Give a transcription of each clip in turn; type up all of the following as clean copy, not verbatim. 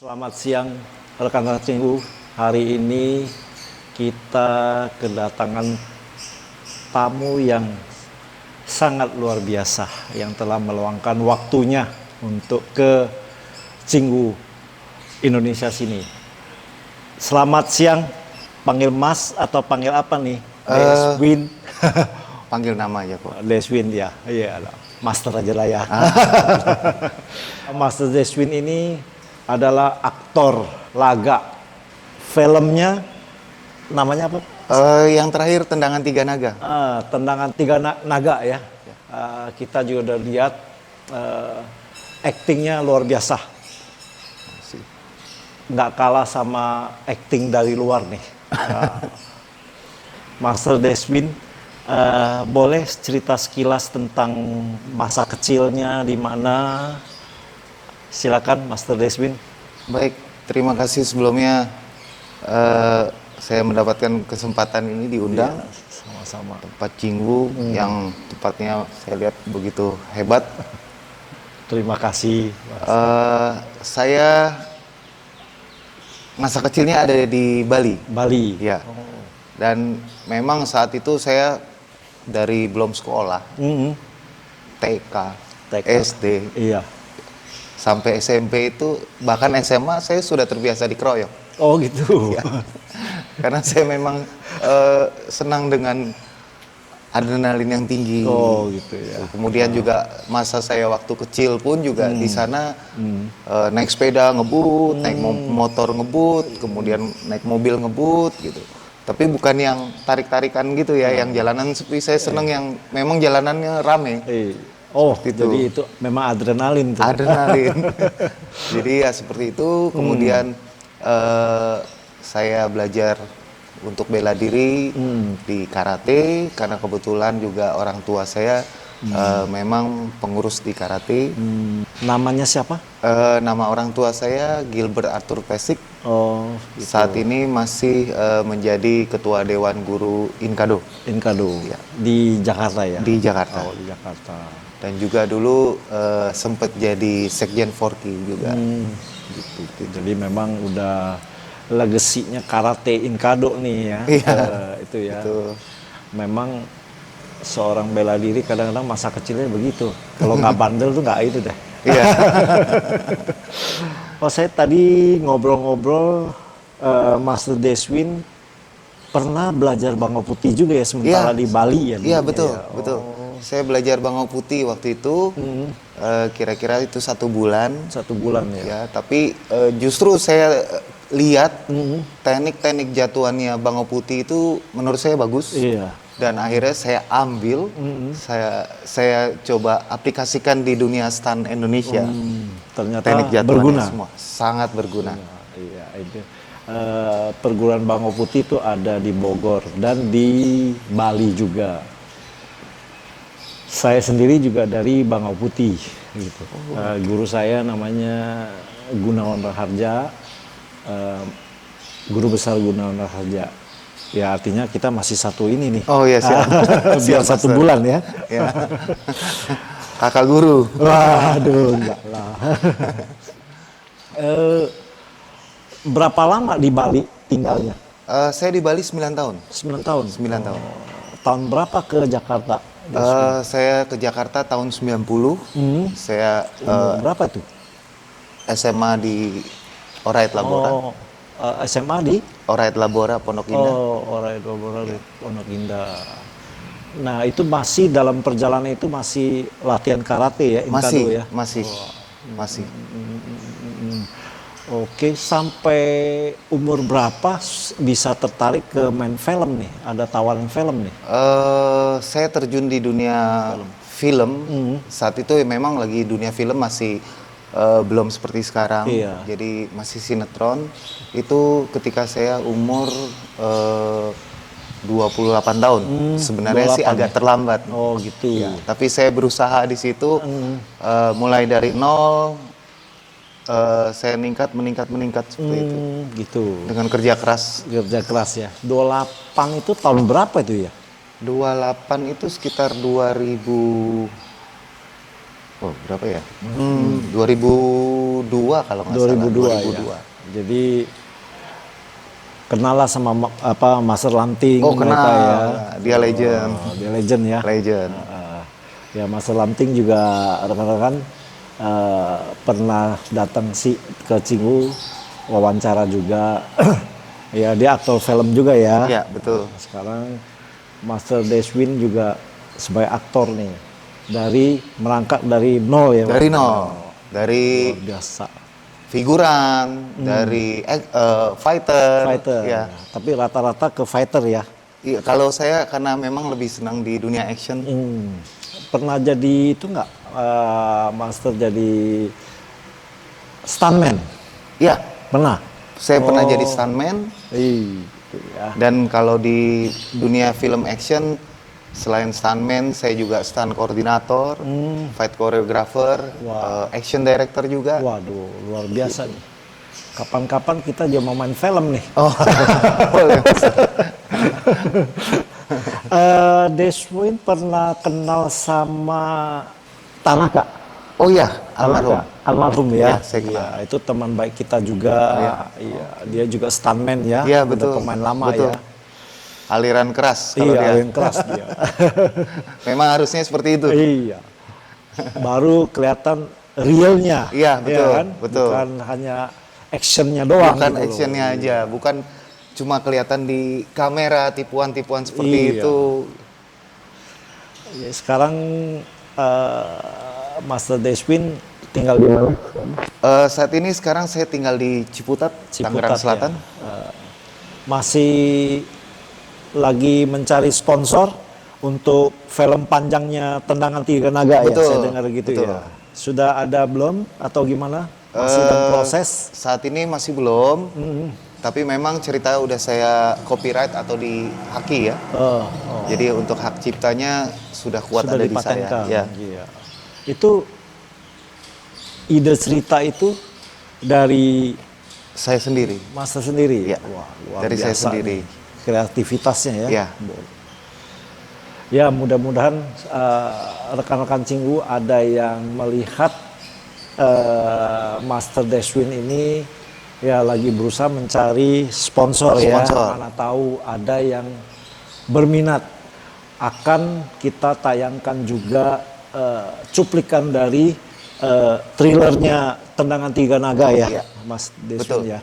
Selamat siang rekan-rekan Cinggu. Hari ini kita kedatangan tamu yang sangat luar biasa yang telah meluangkan waktunya untuk ke Cinggu, Indonesia sini. Selamat siang, panggil Mas atau panggil apa nih? Deswin. Panggil nama aja kok. Deswin ya, iya, Master aja lah ya. Master Deswin ini adalah aktor laga. Filmnya namanya apa? Yang terakhir Tendangan Tiga Naga. Tendangan Tiga Naga ya. Kita juga udah lihat aktingnya luar biasa. Nggak kalah sama akting dari luar nih. Master Deswin, boleh cerita sekilas tentang masa kecilnya di mana? Silakan Master Deswin. Baik, terima kasih sebelumnya saya mendapatkan kesempatan ini diundang. Ya, sama-sama. Tempat Cinggu yang tepatnya saya lihat begitu hebat. Terima kasih. Saya masa kecilnya ada di Bali. Bali. Ya. Dan memang saat itu saya dari belum sekolah, TK, SD, Iya. sampai SMP itu, bahkan SMA saya sudah terbiasa dikeroyok. Oh gitu. Ya. Karena saya memang senang dengan adrenalin yang tinggi. Oh gitu ya. Kemudian juga masa saya waktu kecil pun juga di sana naik sepeda ngebut, naik motor ngebut, kemudian naik mobil ngebut gitu. Tapi bukan yang tarik-tarikan gitu ya, yang jalanan sepi. Saya senang yang memang jalanannya rame. Oh, jadi itu memang adrenalin tuh. Adrenalin. Jadi ya seperti itu. Kemudian saya belajar untuk bela diri di karate karena kebetulan juga orang tua saya memang pengurus di karate. Namanya siapa? Nama orang tua saya Gilbert Arthur Pesik. Oh, gitu. Saat ini masih menjadi ketua Dewan Guru Inkado. Inkado. Ya. Di Jakarta ya? Di Jakarta. Oh, di Jakarta. Dan juga dulu sempat jadi Sekjen Forky juga. Gitu. Jadi memang udah legasinya karate Inkado nih ya. Iya. Itu ya. Itu. Memang seorang bela diri kadang-kadang masa kecilnya begitu. Kalau nggak bandel tuh nggak itu deh. Iya. Oh, saya tadi ngobrol-ngobrol Master Deswin pernah belajar Bangau Putih juga ya sementara di Bali ya. Iya betul, ya. betul. Saya belajar Bangau Putih waktu itu, kira-kira itu 1 bulan. 1 bulan ya. Ya, tapi justru saya lihat teknik-teknik jatuhannya Bangau Putih itu menurut saya bagus. Iya. Dan akhirnya saya ambil, saya coba aplikasikan di dunia stan Indonesia. Ternyata Teknik jatuhannya berguna. semua sangat berguna. Iya, itu. Perguruan Bangau Putih itu ada di Bogor dan di Bali juga. Saya sendiri juga dari Bangau Putih gitu. Guru saya namanya Gunawan Raharja, guru besar Gunawan Raharja. Ya artinya kita masih satu ini nih. Oh ya siap. Biar 1 bulan ya. Ya. Kakak guru. Waduh, enggak lah. Berapa lama di Bali tinggalnya? Saya di Bali 9 tahun. 9 tahun. 9 tahun. Tahun berapa ke Jakarta? Saya ke Jakarta tahun 90. Saya Berapa tuh? SMA di Orait Labora. Oh, SMA di? Orait Labora Pondok Indah. Oh, Orait Labora di Pondok Indah. Nah, itu masih dalam perjalanan itu masih latihan karate ya, Inkado ya? Masih. Oke, sampai umur berapa bisa tertarik ke main film nih? Ada tawaran film nih? Saya terjun di dunia film. Saat itu ya memang lagi dunia film masih belum seperti sekarang. Iya. Jadi masih sinetron. Itu ketika saya umur 28 tahun. Sebenarnya sih 28 agak ya? terlambat. Oh gitu. Ya, tapi saya berusaha di situ mulai dari nol. Saya meningkat seperti itu. Gitu. Dengan kerja keras. Kerja keras ya. 28 itu tahun berapa itu ya? 28 itu sekitar 2000 Oh, berapa ya? 2002 kalau nggak salah. 2002 ya. Jadi kenal lah sama Master Lamting Oh, kenal. mereka ya. Dia legend. Dia legend ya. Legend. Ya Master Lamting juga rekan-rekan pernah datang ke Cinggu, wawancara juga. Ya dia aktor film juga ya. Iya, betul. Sekarang Master Deswin juga sebagai aktor nih. Merangkak dari nol ya. Dari nol. Dari Luar biasa. figuran, dari fighter. Ya. Tapi rata-rata ke fighter ya. Iya, kalau saya karena memang lebih senang di dunia action. Pernah jadi itu nggak, Master jadi stuntman? Iya, Pernah? saya pernah jadi stuntman. Itu ya. Dan kalau di dunia film action, selain stuntman, saya juga stunt koordinator, fight choreographer, action director juga. Waduh, luar biasa nih. Kapan-kapan kita juga mau main film nih. Oh, boleh. Deswin pernah kenal sama Tanaka. Oh iya, almarhum. Almarhum ya. Iya, saya kenal. Iya, itu teman baik kita juga. Iya, dia juga stuntman ya. Iya, Udah betul. pemain lama Betul. ya. Aliran keras kalau Iya, dia. yang keras dia. Memang harusnya seperti itu. Iya. Baru kelihatan realnya. Iya, betul, kan? betul. Bukan hanya actionnya doang. Bukan gitu loh. actionnya aja, bukan cuma kelihatan di kamera tipuan-tipuan seperti Iya. itu. Ya, sekarang Master Deswin tinggal di mana? Saat ini sekarang saya tinggal di Ciputat, Tangerang Ciputat, Selatan. ya. Masih lagi mencari sponsor untuk film panjangnya Tendangan Tiga Naga ya, Betul, saya dengar gitu betul. ya. Sudah ada belum atau gimana? Masih dalam proses? Saat ini masih belum, tapi memang cerita udah saya copyright atau dihaki ya. Oh, Jadi untuk hak ciptanya sudah kuat sudah ada di saya. dipatenkan. Ya. Iya. Itu ide cerita itu dari Saya sendiri. Master sendiri. Iya. Wah, luar Dari saya biasa sendiri. nih kreativitasnya ya. Ya. Ya mudah-mudahan rekan-rekan Cinggu ada yang melihat Master Deswin ini ya lagi berusaha mencari sponsor ya. Mana tahu ada yang berminat. Akan kita tayangkan juga cuplikan dari thrillernya Tendangan Tiga Naga ya, Iya. Mas Deswin Betul. ya.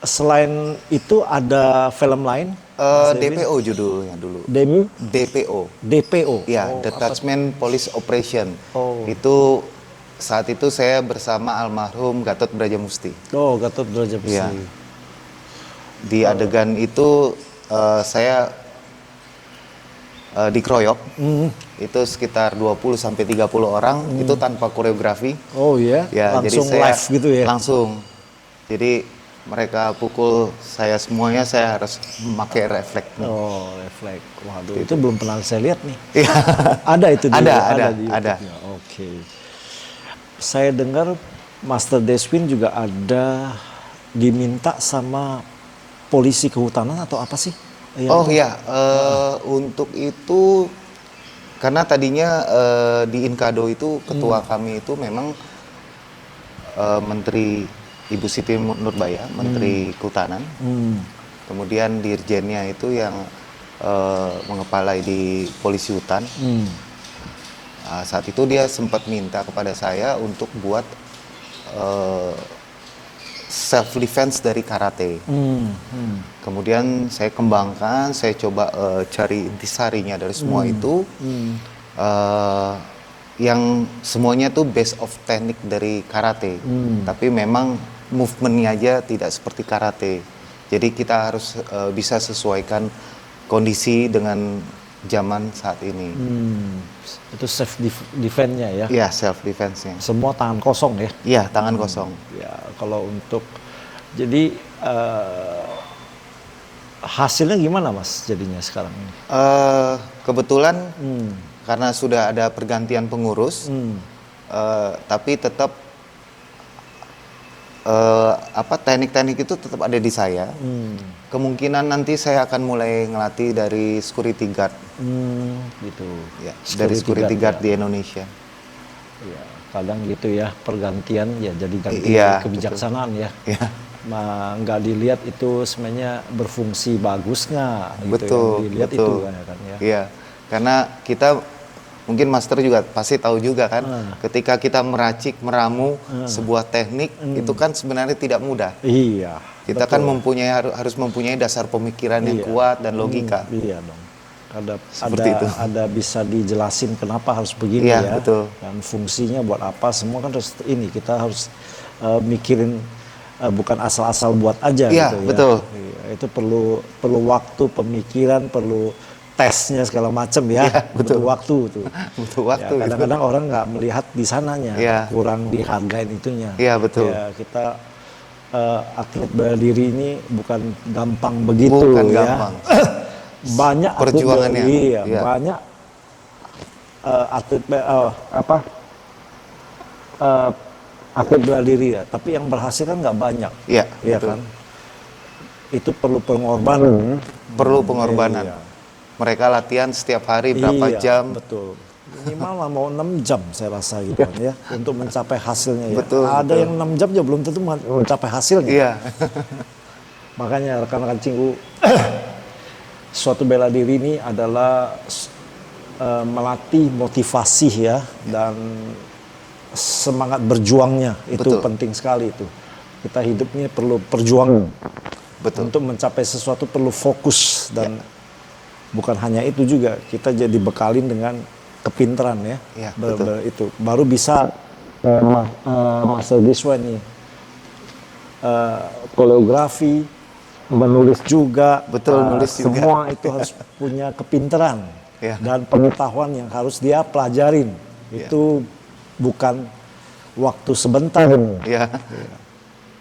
Selain itu ada film lain? Mas Devin? DPO judulnya dulu. DPO. DPO. Ya, Oh, Detachment Police Operation. Oh. Itu saat itu saya bersama almarhum Gatot Brajamusti. Oh, Gatot Brajamusti. Iya. Di adegan itu saya dikeroyok. Itu sekitar 20 sampai 30 orang, itu tanpa koreografi. Oh ya, Ya, langsung jadi saya live gitu ya? Langsung. Jadi mereka pukul saya semuanya, saya harus memakai refleks. Oh, refleks. Waduh, itu belum pernah saya lihat nih. Iya. Ada itu di Ada. YouTube-nya. Oke. Saya dengar Master Deswin juga ada diminta sama polisi kehutanan atau apa sih? Oh ya, untuk itu karena tadinya di Inkado itu ketua kami itu memang Menteri Ibu Siti Nurbaya, Menteri Kehutanan. Kemudian dirjennya itu yang mengepalai di polisi hutan. Saat itu dia sempat minta kepada saya untuk buat self defense dari karate. Kemudian saya kembangkan, saya coba cari intisarinya dari semua itu, yang semuanya tuh base of teknik dari karate, tapi memang movementnya aja tidak seperti karate. Jadi kita harus bisa sesuaikan kondisi dengan zaman saat ini. Itu self defense-nya ya? Iya, self defense-nya. Semua tangan kosong ya? Iya, tangan kosong. Ya, kalau untuk jadi hasilnya gimana Mas jadinya sekarang ini? Kebetulan karena sudah ada pergantian pengurus, tapi tetap teknik-teknik itu tetap ada di saya. Kemungkinan nanti saya akan mulai ngelatih dari security guard. Gitu. Ya, dari security guard di Indonesia. Ya, kadang gitu ya pergantian ya jadi ganti Iya, kebijaksanaan ya. Ya, Nggak dilihat itu sebenarnya berfungsi bagus nggak gitu betul, yang dilihat betul. itu kan ya. Iya, karena kita mungkin master juga pasti tahu juga kan, ketika kita meracik, meramu sebuah teknik itu kan sebenarnya tidak mudah. Iya. Kita kan harus mempunyai dasar pemikiran yang kuat dan logika. Iya dong. Seperti itu. Ada bisa dijelasin kenapa harus begini Iya, ya. betul. Dan fungsinya buat apa semua kan harus kita harus mikirin bukan asal-asal buat aja Iya, gitu ya. betul. Iya, itu perlu waktu, pemikiran, perlu tesnya segala macam ya. Iya, betul. Butuh waktu tuh. Butuh waktu. Ya, kadang-kadang orang nggak melihat di sananya, Iya. kurang dihargain itunya. Iya, betul. Ya, kita atlet bela diri ini bukan gampang begitu Bukan ya. gampang. Banyak Perjuangannya. Iya, Iya. banyak atlet atlet bela diri ya, tapi yang berhasil kan nggak banyak. Iya, Iya betul. kan? Itu perlu pengorbanan. Perlu pengorbanan. Iya. Mereka latihan setiap hari berapa Iya, jam. betul. Minimal lah mau 6 jam saya rasa gitu kan ya untuk mencapai hasilnya ya. Betul, Ada betul. yang 6 jam juga belum tentu mencapai hasilnya. Iya. Makanya rekan-rekan Cinggu suatu bela diri ini adalah melatih motivasi ya dan semangat berjuangnya itu Betul. penting sekali itu. Kita hidupnya perlu perjuangan. Betul. Untuk mencapai sesuatu perlu fokus dan bukan hanya itu juga kita jadi bekalin dengan kepintaran ya. Ya, betul. Itu baru bisa Master Giswa nih koreografi, menulis juga. Betul, nulis juga. Semua itu harus punya kepintaran Ya. dan pengetahuan yang harus dia pelajarin. Itu bukan waktu sebentar. Iya.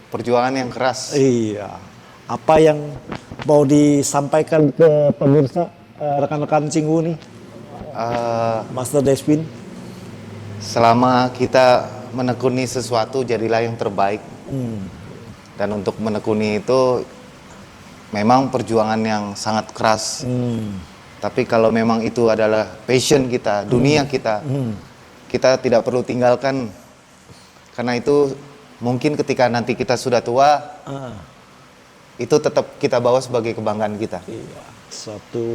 Perjuangan yang keras. Iya. Apa yang mau disampaikan ke pemirsa rekan-rekan Cinggu nih, Master Despin? Selama kita menekuni sesuatu, jadilah yang terbaik. Dan untuk menekuni itu memang perjuangan yang sangat keras. Tapi kalau memang itu adalah passion kita, dunia kita, kita tidak perlu tinggalkan. Karena itu mungkin ketika nanti kita sudah tua, itu tetap kita bawa sebagai kebanggaan kita. Iya, suatu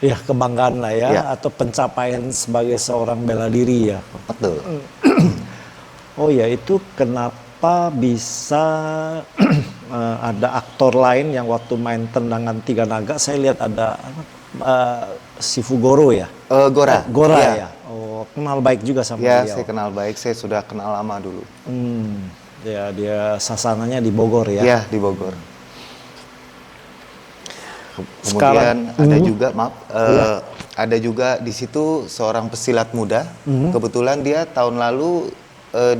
ya kebanggaan lah ya, Ya. atau pencapaian sebagai seorang bela diri ya. Betul. Oh ya, itu kenapa bisa ada aktor lain yang waktu main tendangan tiga naga saya lihat ada si Fugoro ya? Gora. Gora Iya. ya. Oh, kenal baik juga sama Ya, beliau. saya kenal baik. Saya sudah kenal lama dulu. Ya, dia sasananya di Bogor ya. Ya, di Bogor. Sekarang- Kemudian ada juga, ada juga di situ seorang pesilat muda. Kebetulan dia tahun lalu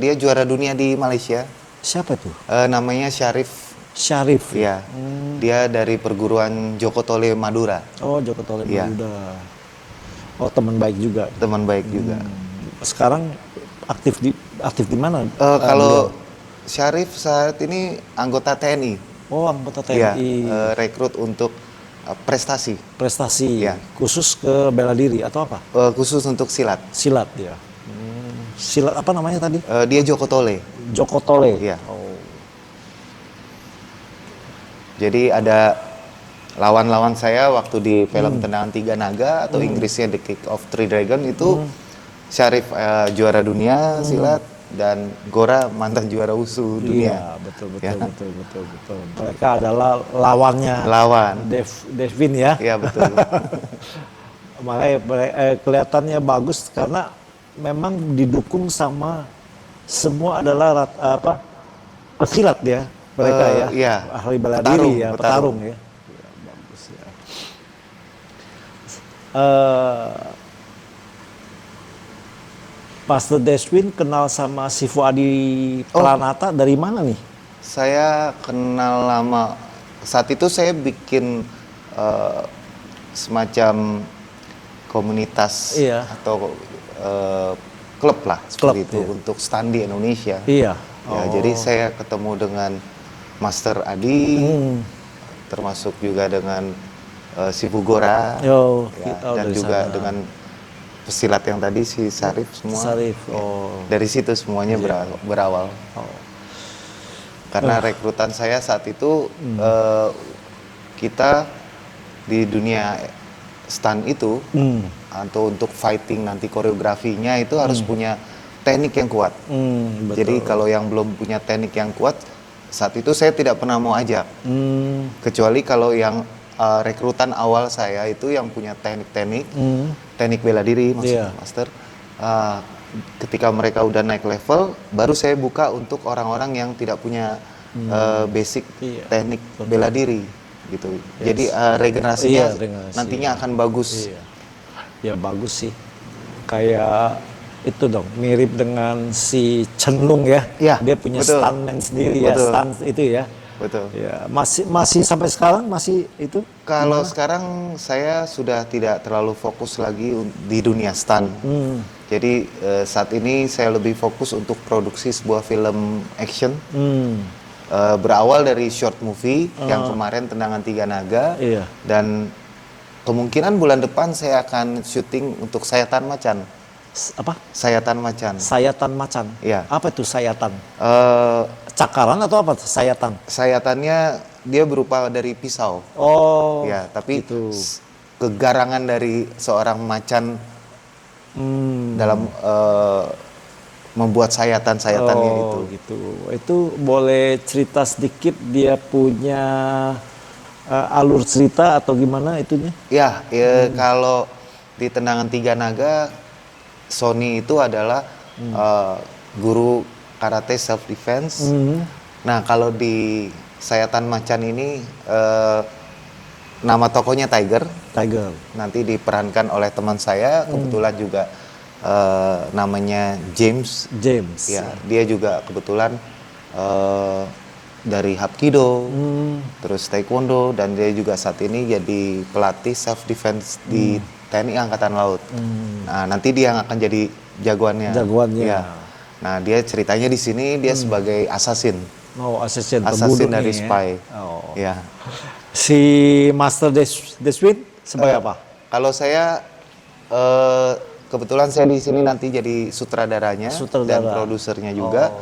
dia juara dunia di Malaysia. Siapa tuh? Namanya Syarif. Syarif. Ya, dia dari perguruan Joko Tole Madura. Oh, Joko Tole Iya. Maluda. Oh, teman baik juga. Teman baik juga. Sekarang aktif di mana? Kalau Syarif saat ini anggota TNI. Oh, anggota Ya, TNI. rekrut untuk prestasi. Prestasi Ya. khusus ke bela diri atau apa? Khusus untuk silat. Silat ya. Silat apa namanya tadi? Dia Joko Tole. Joko Tole. Iya. Oh. Jadi ada lawan-lawan saya waktu di film Tendangan Tiga Naga atau Inggrisnya The Kick of Three Dragon itu Syarif juara dunia silat dan Gora mantan juara WUSU dunia. Iya, betul. Ya. Betul. Mereka adalah lawannya Lawan. Devin ya. Iya betul. Makanya kelihatannya bagus karena memang didukung sama semua adalah pesilat ya mereka ya. Iya. Ahli bela Petarung, diri ya, petarung. petarung ya. Ya, bagus ya. Pastor Deswin kenal sama si Fuadi Pranata dari mana nih? Saya kenal lama. Saat itu saya bikin semacam komunitas Iya. atau klub lah seperti Klub, itu iya. untuk standi Indonesia. Iya. Ya, jadi saya ketemu dengan Master Adi, termasuk juga dengan si Bugora, Yo, ya, kita dan dari juga sana. dengan pesilat yang tadi si Sarif semua. Sarif. Ya, Oh. dari situ semuanya berawal. Karena rekrutan saya saat itu kita di dunia stunt itu atau untuk fighting nanti koreografinya itu harus punya teknik yang kuat. Betul. Jadi kalau yang belum punya teknik yang kuat saat itu saya tidak pernah mau ajak. Kecuali kalau yang rekrutan awal saya itu yang punya teknik-teknik, teknik bela diri maksudnya Iya. master. Ketika mereka udah naik level, baru saya buka untuk orang-orang yang tidak punya basic Iya. teknik bela diri gitu. Jadi regenerasinya Iya, regenerasi. nantinya akan bagus. Iya. Ya bagus sih. Kayak itu dong, mirip dengan si Cenlung ya. Ya, Dia punya betul. stuntman sendiri ya, Betul. stunt itu ya. Betul. Ya, masih sampai sekarang masih itu? Kalau sekarang saya sudah tidak terlalu fokus lagi di dunia stunt. Jadi saat ini saya lebih fokus untuk produksi sebuah film action. Berawal dari short movie yang kemarin Tendangan Tiga Naga. Iya. Dan kemungkinan bulan depan saya akan syuting untuk Sayatan Macan. Apa? Sayatan Macan. Sayatan macan. Iya. Apa itu sayatan? Eh, Cakaran atau apa? Sayatan. sayatannya dia berupa dari pisau. Oh. Ya, tapi gitu. kegarangan dari seorang macan dalam membuat sayatan-sayatannya itu. Gitu. Itu boleh cerita sedikit dia punya alur cerita atau gimana itunya? Ya, kalau di Tendangan Tiga Naga, Sony itu adalah guru karate self defense. Nah, kalau di Sayatan Macan ini nama tokonya Tiger. Tiger. Nanti diperankan oleh teman saya, kebetulan juga namanya James. James. Ya, dia juga kebetulan dari Hapkido, terus Taekwondo, dan dia juga saat ini jadi pelatih self defense di TNI Angkatan Laut. Nah, nanti dia yang akan jadi jagoannya. Jagoannya. Ya. Nah, dia ceritanya di sini dia sebagai assassin. Oh, assassin Assassin pembunuh dari nih ya. spy. Oh. Ya. Si Master Deswin sebagai apa? Kalau saya kebetulan saya di sini nanti jadi sutradaranya Sutradara. dan produsernya juga.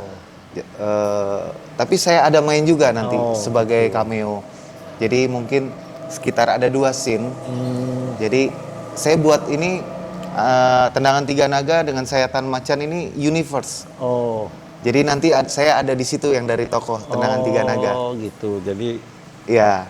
Tapi saya ada main juga nanti sebagai cameo. Jadi mungkin sekitar ada 2 scene. Jadi saya buat ini Tendangan Tiga Naga dengan Sayatan Macan ini universe. Oh. Jadi nanti saya ada di situ yang dari tokoh Tendangan Tiga Naga. Oh, gitu. Jadi Ya.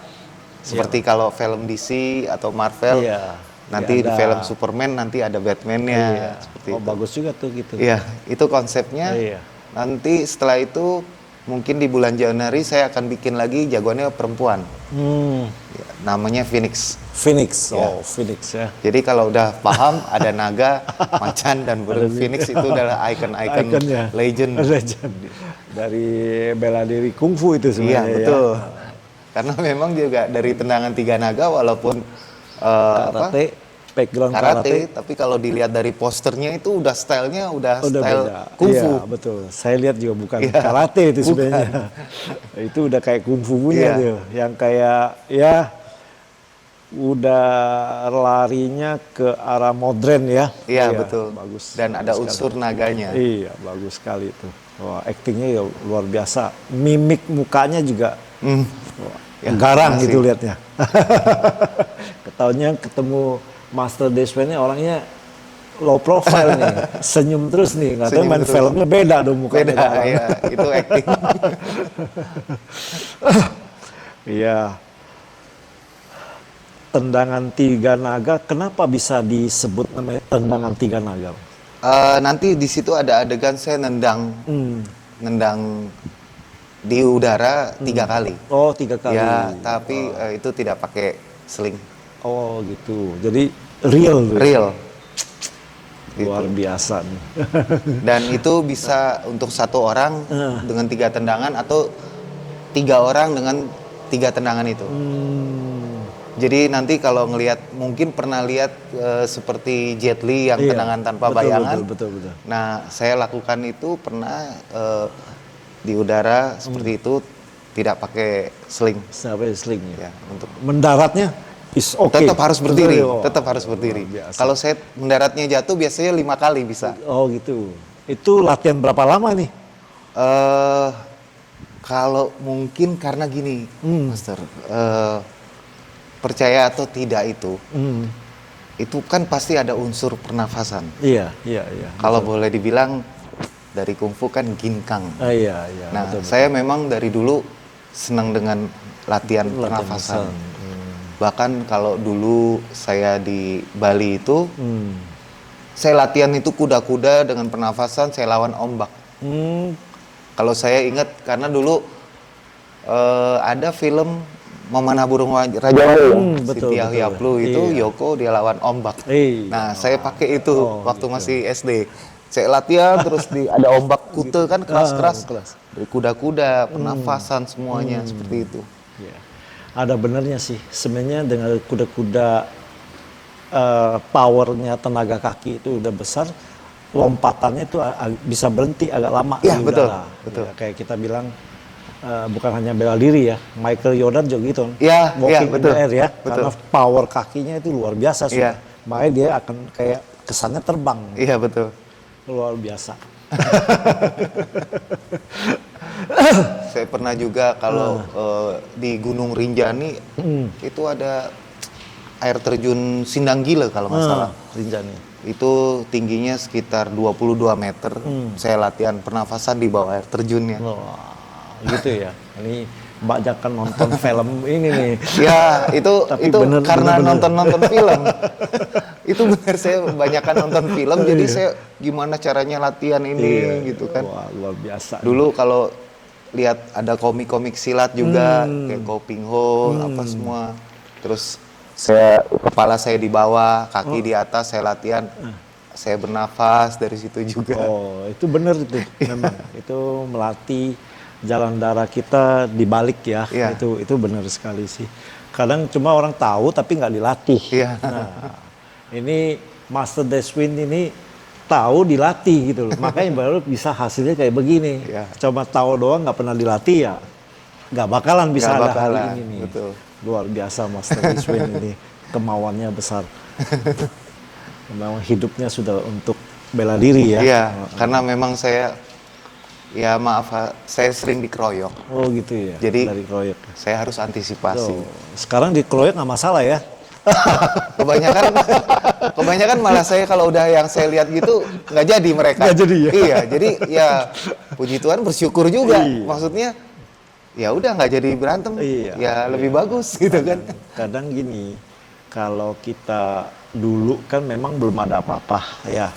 Seperti kalau film DC atau Marvel. iya. Nanti Ya, di ada. film Superman nanti ada Batman-nya Iya. seperti Oh, itu. bagus juga tuh gitu. Iya, itu konsepnya. Iya. Nanti setelah itu mungkin di bulan Januari saya akan bikin lagi jagoannya perempuan. Ya, namanya Phoenix. Phoenix. Ya. Oh, Phoenix ya. Jadi kalau udah paham ada naga, macan dan burung Phoenix itu adalah icon-icon Ikonnya. legend. Legend. Dari bela diri kungfu itu Iya, sebenarnya ya. betul. Karena memang juga dari Tendangan Tiga Naga walaupun Karate. background karate, tapi kalau dilihat dari posternya itu udah stylenya udah style beda. kungfu. Iya, betul. Saya lihat juga bukan Iya, karate itu bukan. sebenarnya. Itu udah kayak kungfu punya Iya. tuh, yang kayak ya udah larinya ke arah modern ya. Iya, betul. Bagus. Dan ada unsur naganya. Iya, bagus sekali itu. Wah, aktingnya ya luar biasa. Mimik mukanya juga wah, Ya, garang makasih. gitu liatnya. Ketahunya ketemu Master Deswen ini orangnya low profile nih, senyum terus nih. Katanya Senyum main terus. filmnya beda dong mukanya. Beda, garang. ya, itu acting. Iya. Tendangan tiga naga, kenapa bisa disebut namanya tendangan tiga naga? Nanti di situ ada adegan saya nendang di udara 3 kali. Oh, 3 kali. Ya, tapi itu tidak pakai sling. Oh, gitu. Jadi real tuh. Real. Luar biasa nih. Dan itu bisa untuk 1 orang dengan 3 tendangan atau 3 orang dengan 3 tendangan itu. Jadi nanti kalau ngelihat, mungkin pernah lihat seperti Jet Li yang Iya, tendangan tanpa betul, bayangan. betul. Nah, saya lakukan itu pernah di udara seperti itu, tidak pakai sling. Sampai slingnya. Ya, untuk Mendaratnya is oke. tetap harus berdiri, Oh, tetap harus berdiri. luar biasa. Kalau saya mendaratnya jatuh biasanya 5 kali bisa. Oh, gitu. Itu latihan berapa lama nih? Kalau mungkin karena gini, Master, percaya atau tidak itu kan pasti ada unsur pernafasan. Iya. Kalau boleh dibilang dari kungfu kan ginkang. Iya. Nah, betul. saya memang dari dulu senang dengan latihan pernafasan. Bahkan kalau dulu saya di Bali itu, saya latihan itu kuda-kuda dengan pernafasan, saya lawan ombak. Kalau saya ingat, karena dulu ada film Memanah Burung Raja betul, Siti Ahyaplu itu iya. Yoko dia lawan ombak. Iya. Nah, saya pakai itu waktu gitu. masih SD. Saya latihan terus ada ombak kute kan keras-keras. keras. Dari kuda-kuda, pernafasan semuanya seperti itu. Iya. Ada benernya sih. Sebenarnya dengan kuda-kuda powernya tenaga kaki itu udah besar, lompatannya itu bisa berhenti agak lama Iya, di betul, udara. betul. Ya, kayak kita bilang bukan hanya bela diri ya, Michael Jordan juga gitu. Iya, Walking betul, in the air ya, betul. karena power kakinya itu luar biasa sudah. Iya. Makanya dia akan kayak kesannya terbang, Iya, betul. luar biasa. Saya pernah juga kalau di Gunung Rinjani itu ada air terjun Sindang Gila kalau nggak salah. Rinjani. Itu tingginya sekitar 22 meter. Saya latihan pernafasan di bawah air terjunnya. Wah, gitu ya. Ini banyak kan nonton film ini nih. Ya, itu Tapi itu bener, karena bener. nonton film. Itu benar, saya kebanyakan nonton film, jadi saya gimana caranya latihan ini gitu kan. Wah, luar biasa. Dulu kalau lihat ada komik-komik silat juga kayak Go Ping Ho apa semua. Terus kepala saya di bawah, kaki di atas, saya latihan. Saya bernafas dari situ juga. Oh, itu bener itu. Memang itu melatih jalan darah kita dibalik ya. Iya. Itu benar sekali sih. Kadang cuma orang tahu tapi nggak dilatih. Iya. Nah, ini Master Deswin ini tahu dilatih gitu loh. Makanya baru bisa hasilnya kayak begini. Iya. Coba tahu doang nggak pernah dilatih ya, nggak bakalan bisa Nggak ada bakalan, hal ini nih. betul. Luar biasa Master Deswin ini, kemauannya besar. Memang hidupnya sudah untuk bela diri ya. Iya, karena memang saya, ya maaf, saya sering dikeroyok. Oh gitu ya. Jadi dari kroyok. saya harus antisipasi. Tuh, sekarang di kroyok nggak masalah ya. Kebanyakan malah saya kalau udah yang saya lihat gitu nggak jadi mereka. Nggak jadi ya? Iya, jadi ya puji Tuhan bersyukur juga. Iya. Maksudnya ya udah nggak jadi berantem. Iya, Ya lebih bagus gitu kan. Kadang gini, kalau kita dulu kan memang belum ada apa-apa ya.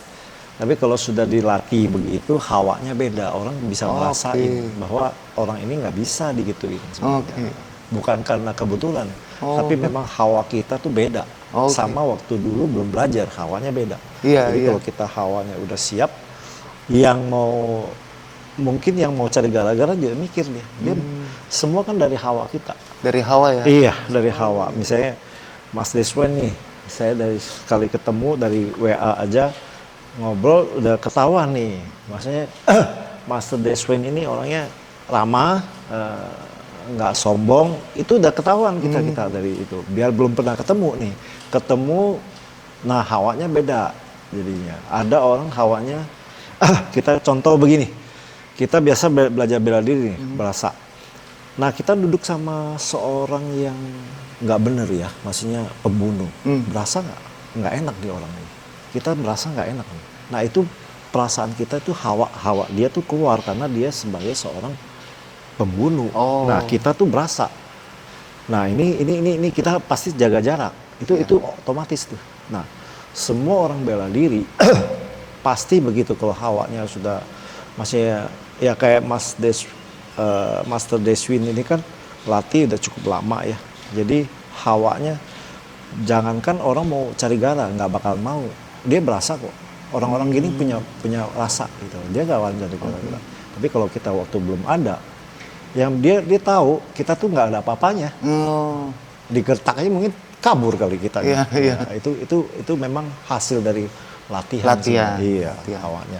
Tapi kalau sudah dilatih begitu, hawanya beda. Orang bisa merasain bahwa orang ini nggak bisa digituin. Oke. Bukan karena kebetulan, tapi memang hawa kita tuh beda. Oke. Sama waktu dulu belum belajar, hawanya beda. Iya, Jadi iya. kalau kita hawanya udah siap, mungkin yang mau cari gara-gara dia mikir nih. Dia semua kan dari hawa kita. Dari hawa ya. Iya, dari hawa. Misalnya Mas Deswen nih, Saya dari sekali ketemu dari WA aja ngobrol udah ketahuan nih. Maksudnya Master Deswin ini orangnya ramah, nggak sombong. Itu udah ketahuan kita dari itu. Biar belum pernah ketemu nih. Ketemu, nah hawanya beda jadinya. Ada orang hawanya, kita contoh begini. Kita biasa belajar bela diri nih, berasa. Nah kita duduk sama seorang yang nggak bener ya, maksudnya pembunuh, berasa nggak enak dia orang ini. Kita berasa nggak enak nih. Nah itu perasaan kita itu hawa dia tuh keluar karena dia sebagai seorang pembunuh. Nah kita tuh berasa. Nah ini kita pasti jaga jarak. Itu otomatis tuh. Nah semua orang bela diri pasti begitu kalau hawanya sudah masih ya kayak Master Deswin ini kan latih udah cukup lama ya. Jadi hawanya jangankan orang mau cari gara nggak bakal mau. Dia berasa kok. Orang-orang gini punya rasa gitu. Dia nggak akan cari gara. Tapi kalau kita waktu belum ada, yang dia tahu kita tuh nggak ada apa-apanya. Digertak aja mungkin kabur kali kita. Iya, iya. Nah, itu memang hasil dari latihan. Iya, hawanya.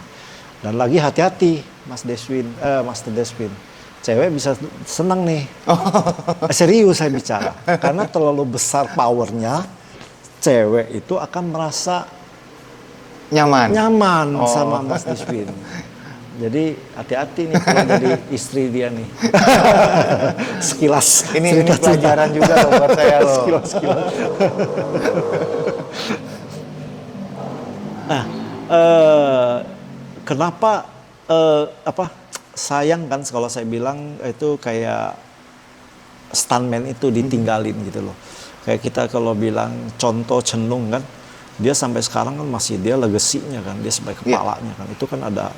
Dan lagi hati-hati Master Deswin. Cewek bisa senang nih. Serius saya bicara. Karena terlalu besar powernya, cewek itu akan merasa nyaman sama Mas Deswin. Jadi hati-hati nih kalau jadi istri dia nih. Sekilas. Ini pelajaran juga loh buat saya loh. Sekilas. Nah, kenapa sayang kan kalau saya bilang itu kayak stuntman itu ditinggalin gitu loh. Kayak kita kalau bilang contoh Chen Long kan, dia sampai sekarang kan masih dia legasinya kan, dia sebagai kepalanya kan. Itu kan ada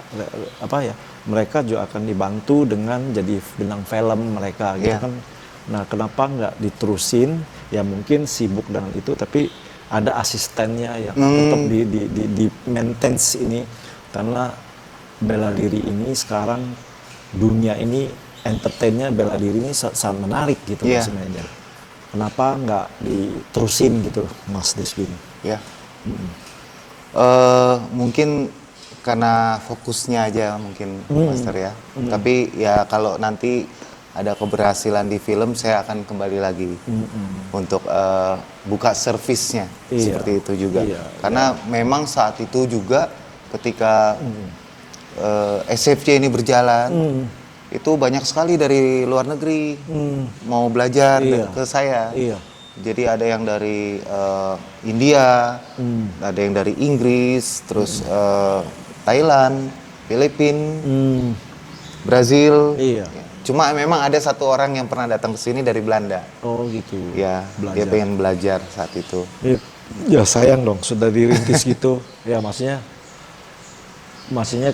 mereka juga akan dibantu dengan jadi bintang film mereka gitu kan. Nah kenapa nggak diterusin? Ya mungkin sibuk dengan itu, tapi ada asistennya yang tetap di maintenance ini, karena bela diri ini sekarang dunia ini entertainnya bela diri ini sangat menarik gitu sebenarnya. Kenapa nggak diterusin gitu Mas Deswin? Ya. Mungkin karena fokusnya aja mungkin Master ya. Tapi ya kalau nanti ada keberhasilan di film, saya akan kembali lagi untuk buka servisnya seperti itu juga. Karena memang saat itu juga ketika SFC ini berjalan, itu banyak sekali dari luar negeri mau belajar ke saya. Jadi ada yang dari India, ada yang dari Inggris, terus Thailand, Filipina, Brazil. Cuma memang ada satu orang yang pernah datang ke sini dari Belanda. Oh gitu. Ya, dia pengen belajar saat itu. Ya sayang dong, sudah dirintis gitu. Ya maksudnya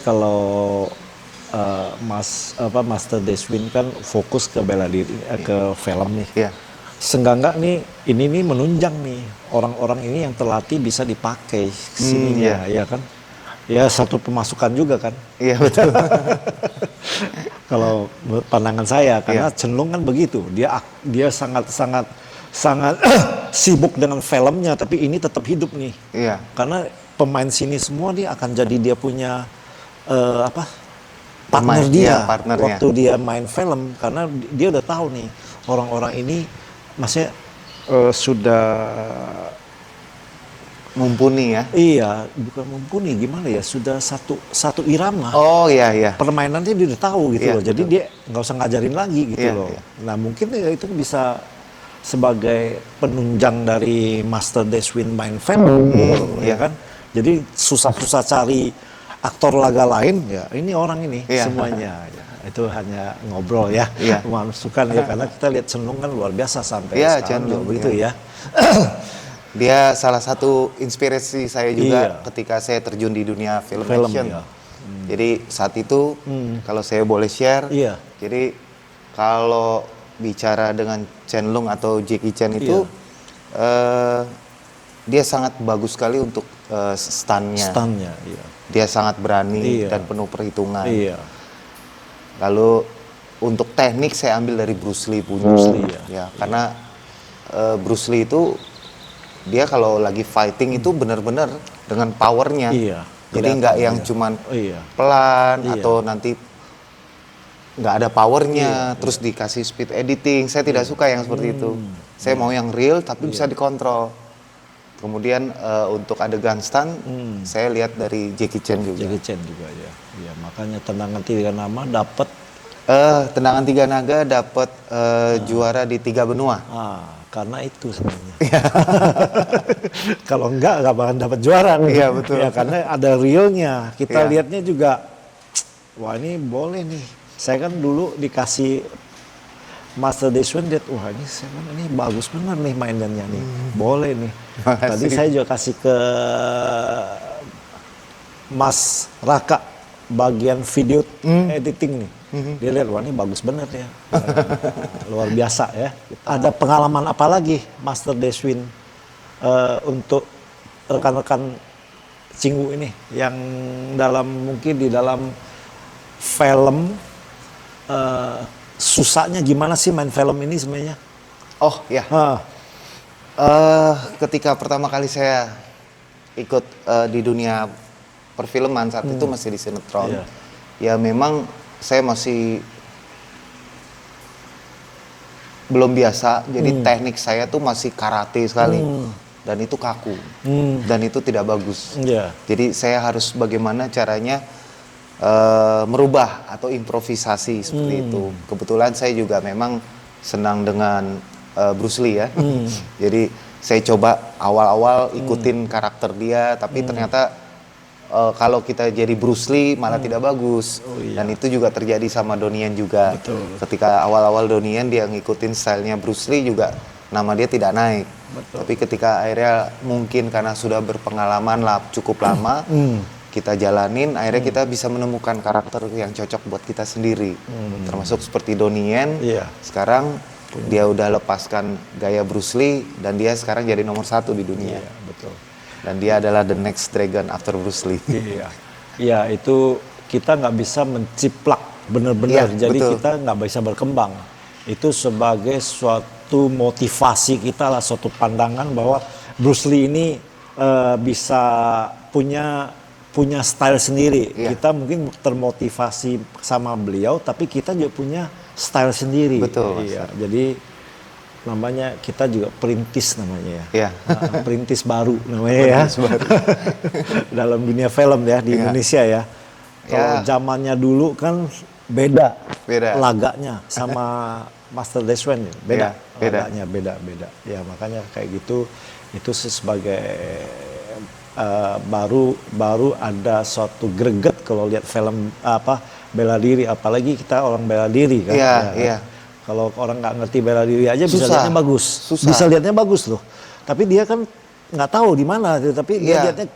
kalau Master Deswin kan fokus ke bela diri, ke film nih. Seenggak nih ini menunjang nih orang-orang ini yang terlatih bisa dipakai sininya, ya kan? Ya satu pemasukan juga kan? Iya betul. Kalau pandangan saya, karena Chen Long kan begitu, dia sangat sibuk dengan filmnya, tapi ini tetap hidup nih. Karena pemain sini semua dia akan jadi dia punya partner dia waktu dia main film, karena dia udah tahu nih orang-orang ini maksudnya sudah mumpuni ya. Iya, bukan mumpuni, gimana ya, sudah satu irama. Oh iya. Permainannya dia udah tahu gitu loh. Jadi dia nggak usah ngajarin lagi gitu loh. Nah mungkin ya itu bisa sebagai penunjang dari Master Deswin main film, ya kan. Jadi susah-susah cari aktor laga lain, ya ini orang ini semuanya. Ya. Itu hanya ngobrol ya, masukan ya, karena kita lihat Chen Long kan luar biasa sampai sekarang juga begitu ya. Dia salah satu inspirasi saya juga ketika saya terjun di dunia film action. Jadi saat itu kalau saya boleh share, jadi kalau bicara dengan Chen Long atau Jackie Chan itu dia sangat bagus sekali untuk stuntnya. Dia sangat berani dan penuh perhitungan. Lalu untuk teknik saya ambil dari Bruce Lee punya. Karena Bruce Lee itu dia kalau lagi fighting itu benar-benar dengan powernya. Iya. Jadi nggak yang cuman pelan atau nanti nggak ada powernya, terus dikasih speed editing. Saya tidak suka yang seperti itu. Saya mau yang real tapi bisa dikontrol. Kemudian untuk adegan stunt, saya lihat dari Jackie Chan juga. Jackie Chan juga ya. Iya, makanya Tendangan Tiga Nama dapat Tendangan Tiga Naga dapat juara di 3 benua. Karena itu sebenarnya. Kalau enggak bakalan dapat juara. Iya, betul. Ya, karena ada realnya. Kita lihatnya juga, wah ini boleh nih. Saya kan dulu dikasih Master Deswin, wah ini bagus bener nih mainannya nih. Boleh nih. Tadi saya juga kasih ke Mas Raka bagian video editing nih. Dia lihat, wah ini bagus bener ya. Luar biasa ya. Ada pengalaman apa lagi Master Deswin untuk rekan-rekan Cinggu ini yang mungkin di dalam film, susahnya gimana sih main film ini sebenarnya? Oh ya. Ketika pertama kali saya ikut di dunia perfilman saat itu masih di sinetron. Ya memang saya masih belum biasa. Jadi teknik saya tuh masih karate sekali. Dan itu kaku. Dan itu tidak bagus. Jadi saya harus bagaimana caranya merubah atau improvisasi seperti itu. Kebetulan saya juga memang senang dengan Bruce Lee ya. Jadi saya coba awal-awal ikutin karakter dia, tapi ternyata kalau kita jadi Bruce Lee malah tidak bagus. Dan itu juga terjadi sama Donnie Yen juga. Ketika awal-awal Donnie Yen dia ngikutin stylenya Bruce Lee juga nama dia tidak naik. Tapi ketika akhirnya mungkin karena sudah berpengalaman cukup lama, kita jalanin, akhirnya kita bisa menemukan karakter yang cocok buat kita sendiri. Termasuk seperti Donnie Yen, sekarang dia udah lepaskan gaya Bruce Lee dan dia sekarang jadi nomor 1 di dunia. Dan dia adalah the next dragon after Bruce Lee. Iya, itu kita nggak bisa menciplak benar-benar, jadi kita nggak bisa berkembang. Itu sebagai suatu motivasi kita lah, suatu pandangan bahwa Bruce Lee ini bisa punya style sendiri. Kita mungkin termotivasi sama beliau, tapi kita juga punya style sendiri. Iya. Jadi namanya kita juga perintis namanya ya. Perintis baru namanya baru. Dalam dunia film ya di Indonesia ya. Kalau zamannya dulu kan beda laganya sama Master Deswin beda. Laganya beda. Ya makanya kayak gitu, itu sebagai baru ada suatu greget kalau lihat film bela diri, apalagi kita orang bela diri kan. Kalau orang nggak ngerti bela diri aja bisa lihatnya bagus. Bisa lihatnya bagus loh. Tapi dia kan nggak tahu di mana, tapi dia lihatnya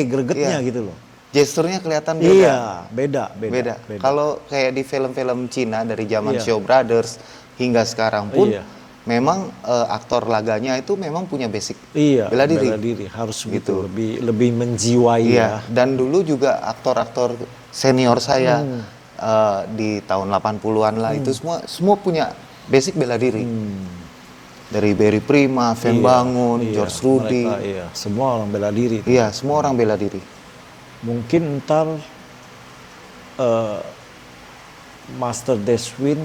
gregetnya gitu loh. Gesturnya kelihatan beda. Iya, beda. Kalau kayak di film-film Cina dari zaman Shaw Brothers hingga sekarang pun memang aktor laganya itu memang punya basic bela diri harus gitu, lebih menjiwai ya. Dan dulu juga aktor-aktor senior saya di tahun 80-an lah itu semua punya basic bela diri. Dari Barry Prima, Fen Bangun, George Rudy, semua orang bela diri. Iya, semua orang bela diri. Mungkin ntar Master Deswin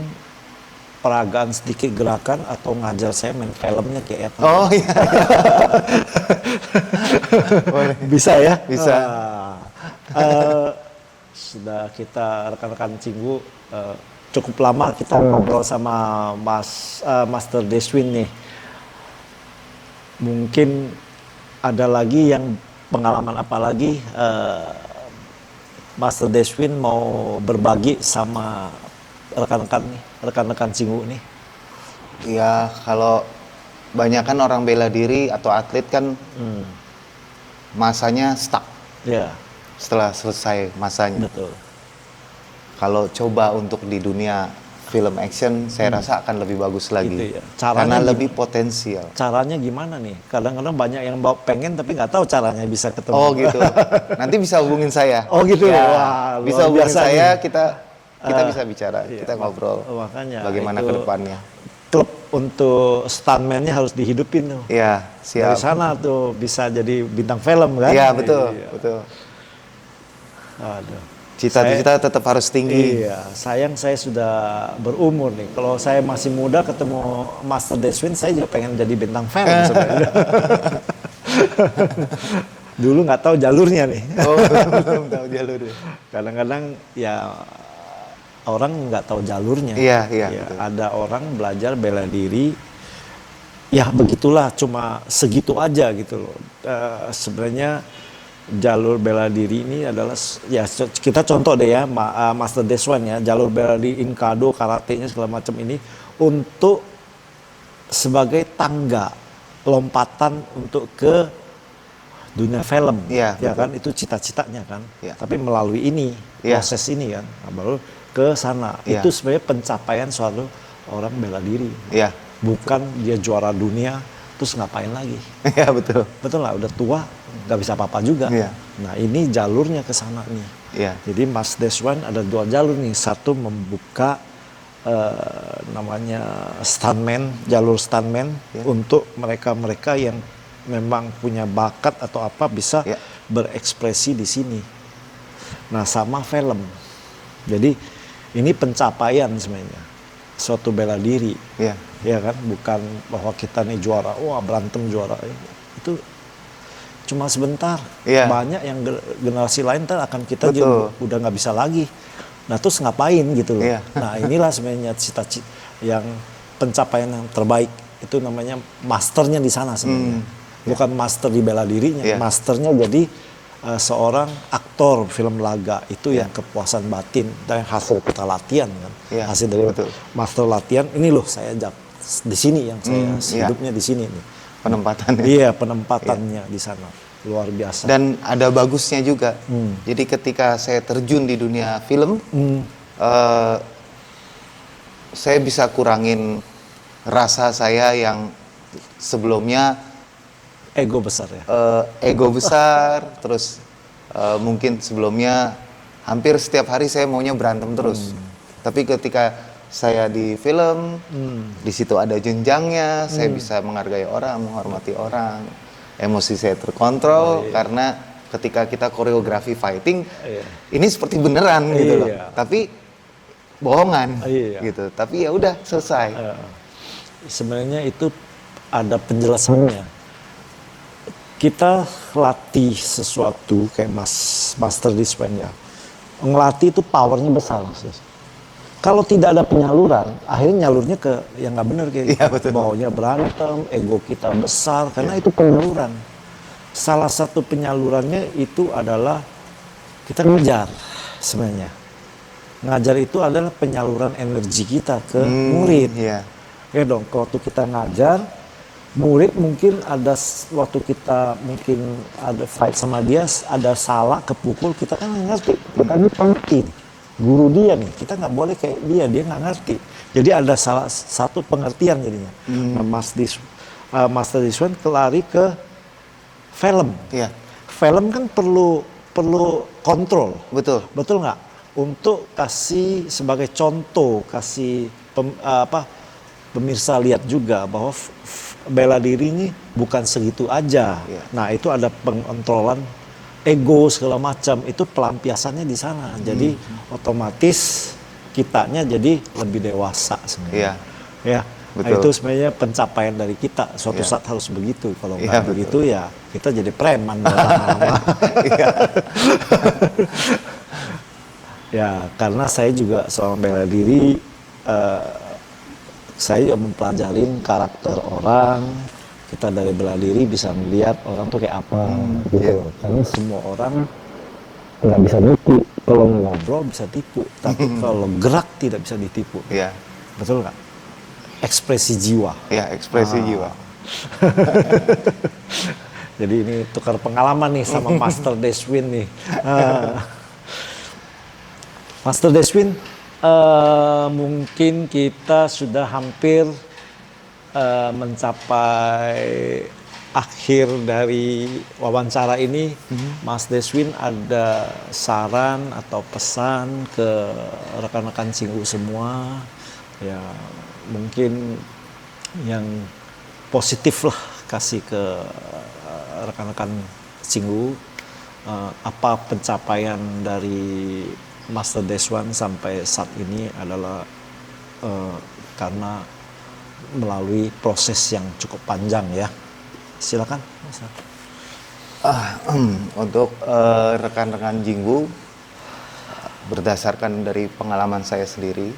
peragaan sedikit gerakan atau ngajar saya main filmnya kayak apa? Oh iya. Bisa ya? Bisa. Sudah kita rekan-rekan Cinggu cukup lama kita ngobrol sama Master Deswin nih. Mungkin ada lagi yang pengalaman apa lagi Master Deswin mau berbagi sama rekan-rekan Cinggu nih? Ya kalau banyak kan orang bela diri atau atlet kan masanya stuck. Setelah selesai masanya. Betul. Kalau coba untuk di dunia film action, saya rasa akan lebih bagus lagi. Gitu ya. Karena lebih potensial. Caranya gimana nih? Kadang-kadang banyak yang pengen tapi nggak tahu caranya bisa ketemu. Oh gitu. Nanti bisa hubungin saya. Oh gitu. Ya, wah, bisa hubungin saya, nih. kita bisa bicara, kita ngobrol. Makanya bagaimana ke depannya. Klub untuk stuntman-nya harus dihidupin tuh. Iya, Dari siap. sana tuh bisa jadi bintang film kan? Iya, betul, Iya. betul. Aduh. Cita-cita tetap harus tinggi. Iya, sayang saya sudah berumur nih. Kalau saya masih muda ketemu Master Deswin, saya juga pengen jadi bintang film sebenarnya. Dulu nggak tahu jalurnya nih. Oh, belum tahu jalurnya. Kadang-kadang ya orang nggak tahu jalurnya. Iya, Ya, betul. ada orang belajar bela diri, ya begitulah, cuma segitu aja gitu loh. Sebenarnya jalur bela diri ini adalah, ya kita contoh deh ya, Master Deswan ya, jalur bela diri Inkado, karatenya segala macam ini untuk sebagai tangga lompatan untuk ke dunia film, Iya, ya betul. kan, itu cita-citanya kan. Iya. Tapi melalui ini Iya. proses ini kan, nah, baru ke sana. Iya. Itu sebenarnya pencapaian suatu orang bela diri. Iya. Bukan dia juara dunia terus ngapain lagi. Iya, betul. Betul lah, udah tua nggak bisa apa-apa juga. Iya. Nah ini jalurnya ke sana nih. Iya. Jadi Mas Deswan ada 2 jalur nih. Satu membuka namanya stuntman, jalur stuntman untuk mereka-mereka yang memang punya bakat atau apa bisa Iya. berekspresi di sini. Nah sama film. Jadi ini pencapaian sebenarnya suatu bela diri. Iya. Ya kan, bukan bahwa kita nih juara, wah berantem juara. Itu cuma sebentar. Iya. Banyak yang generasi lain ntar akan kita Betul. juga udah nggak bisa lagi. Nah terus ngapain gitu loh. Iya. Nah inilah sebenarnya cita-cita yang pencapaian yang terbaik. Itu namanya masternya di sana sebenarnya. Bukan master di bela dirinya, Iya. masternya jadi seorang aktor film laga. Itu yang kepuasan batin dan hasil kita latihan kan. Iya, Hasil dari betul. master latihan, ini loh saya di sini yang saya iya. hidupnya di sini nih. Penempatannya. Iya, penempatannya di sana luar biasa. Dan ada bagusnya juga. Jadi ketika saya terjun di dunia film, saya bisa kurangin rasa saya yang sebelumnya Ego besar ya. ego besar, terus mungkin sebelumnya hampir setiap hari saya maunya berantem terus. Tapi ketika saya di film, di situ ada jenjangnya, saya bisa menghargai orang, menghormati orang, emosi saya terkontrol karena ketika kita koreografi fighting, ini seperti beneran gitu loh. Iya. Tapi bohongan Iya. gitu. Tapi ya udah selesai. Sebenarnya itu ada penjelasannya. Kita latih sesuatu kayak Master Discipline ya. Ngelatih itu powernya besar. Kalau tidak ada penyaluran, akhirnya nyalurnya ke yang nggak benar kayak Iya, betul. maunya berantem, ego kita besar karena itu penyaluran. Salah satu penyalurannya itu adalah kita ngejar sebenarnya. Ngajar itu adalah penyaluran energi kita ke murid. Iya. Ya dong, waktu kita ngajar, murid mungkin ada waktu kita mungkin ada fight sama dia, ada salah kepukul, kita kan nggak ngerti. Kita ini pengerti. Guru dia nih, kita nggak boleh kayak dia nggak ngerti. Jadi ada salah satu pengertian jadinya. Nah, Master Discipline lari ke film. Iya. Film kan perlu kontrol. Betul. Betul nggak? Untuk kasih sebagai contoh, kasih pemirsa lihat juga bahwa bela diri ini bukan segitu aja. Iya. Nah itu ada pengontrolan ego segala macam, itu pelampiasannya di sana. Jadi otomatis kitanya jadi lebih dewasa sebenarnya. Iya. Ya. Nah, Betul. itu sebenarnya pencapaian dari kita. Suatu Iya. saat harus begitu. Kalau Iya, nggak betul. begitu ya kita jadi preman lama-lama. Iya. Ya, karena saya juga seorang bela diri, saya juga mempelajarin karakter orang. Kita dari bela diri bisa melihat orang tuh kayak apa, gitu. Karena semua orang nggak bisa nipu. Kalau ngobrol bisa tipu, tapi kalau gerak tidak bisa ditipu. Iya. Betul nggak? Ekspresi jiwa. Iya, ekspresi jiwa. Jadi ini tukar pengalaman nih sama Master Deswin nih. Master Deswin, mungkin kita sudah hampir mencapai akhir dari wawancara ini. Mas Deswin ada saran atau pesan ke rekan-rekan Cinggu semua? Ya, mungkin yang positif lah kasih ke rekan-rekan Cinggu. Apa pencapaian dari Master Deswan sampai saat ini adalah karena melalui proses yang cukup panjang ya. Silakan Mas. Untuk rekan-rekan Jinggu, berdasarkan dari pengalaman saya sendiri,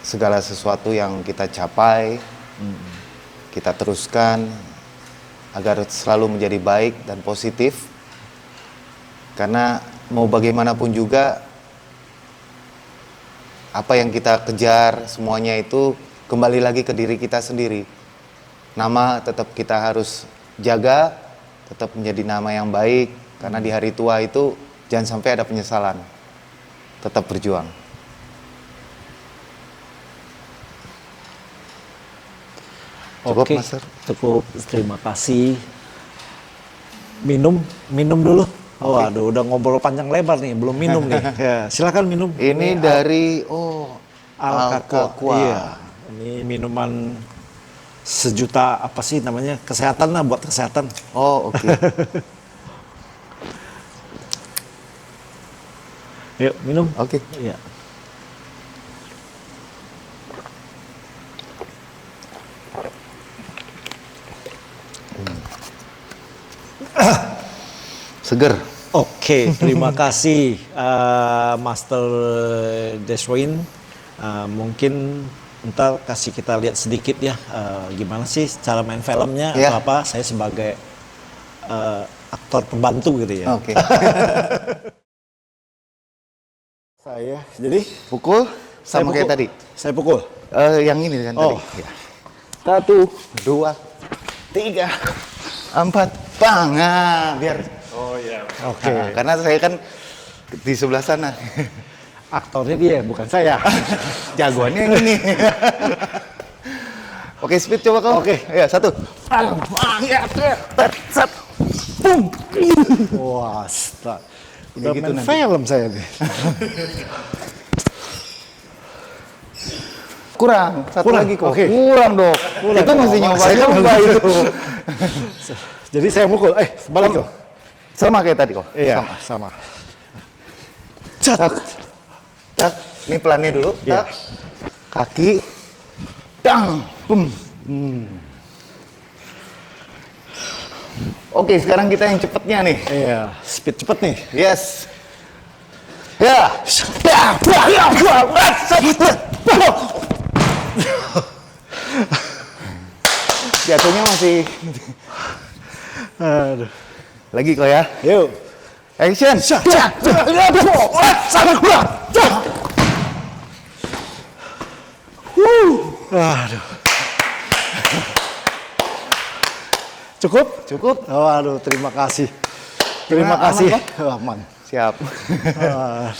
segala sesuatu yang kita capai, kita teruskan agar selalu menjadi baik dan positif. Karena mau bagaimanapun juga, apa yang kita kejar semuanya itu kembali lagi ke diri kita sendiri. Nama tetap kita harus jaga, tetap menjadi nama yang baik, karena di hari tua itu jangan sampai ada penyesalan. Tetap berjuang. Cukup, Oke, Master? cukup. Terima kasih. Minum dulu. Oh, aduh, udah ngobrol panjang lebar nih, belum minum nih. Ya, silakan minum. Ini dari Alka-Aqua. Iya. Ini minuman sejuta apa sih namanya? Kesehatan lah, buat kesehatan. Oh, oke. Yuk, minum. Oke. Iya. Seger. Oke, terima kasih Master Deswin. Mungkin ntar kasih kita lihat sedikit ya, gimana sih cara main filmnya Ya. atau apa. Saya sebagai aktor pembantu gitu ya. Oke. Saya, jadi Pukul saya sama pukul. kayak tadi. Saya pukul. Yang ini kan Oh. tadi. Ya. 1, 2, 3, 4, bang. Nah, biar. Oke. Nah, karena saya kan di sebelah sana. Aktornya dia, bukan saya. Jagoannya yang ini. Oke, speed coba kau. Oke. Ya, 1. Boom. Wah, udah gitu main nanti. film saya nih. Kurang, satu Kurang, lagi kok. oke. Kurang dong. Kurang. Itu masih Oh, nyoba saya nyoba itu. Jadi saya mukul, balik tuh. Sama kayak tadi kok. Iya, Sama. sama. Tak. Tak. Ini pelannya dulu. Iya. Tak. Kaki. Dang. Boom. Oke, sekarang kita yang cepetnya nih. Iya, speed cepet nih. Yes. Ya. Jatuhnya masih Aduh. lagi kok ya. Yuk. Action. Aduh. Cukup? Cukup. Oh, aduh, terima kasih. Terima Gimana, aman, kasih. Pak? Oh, aman. Siap. Ah,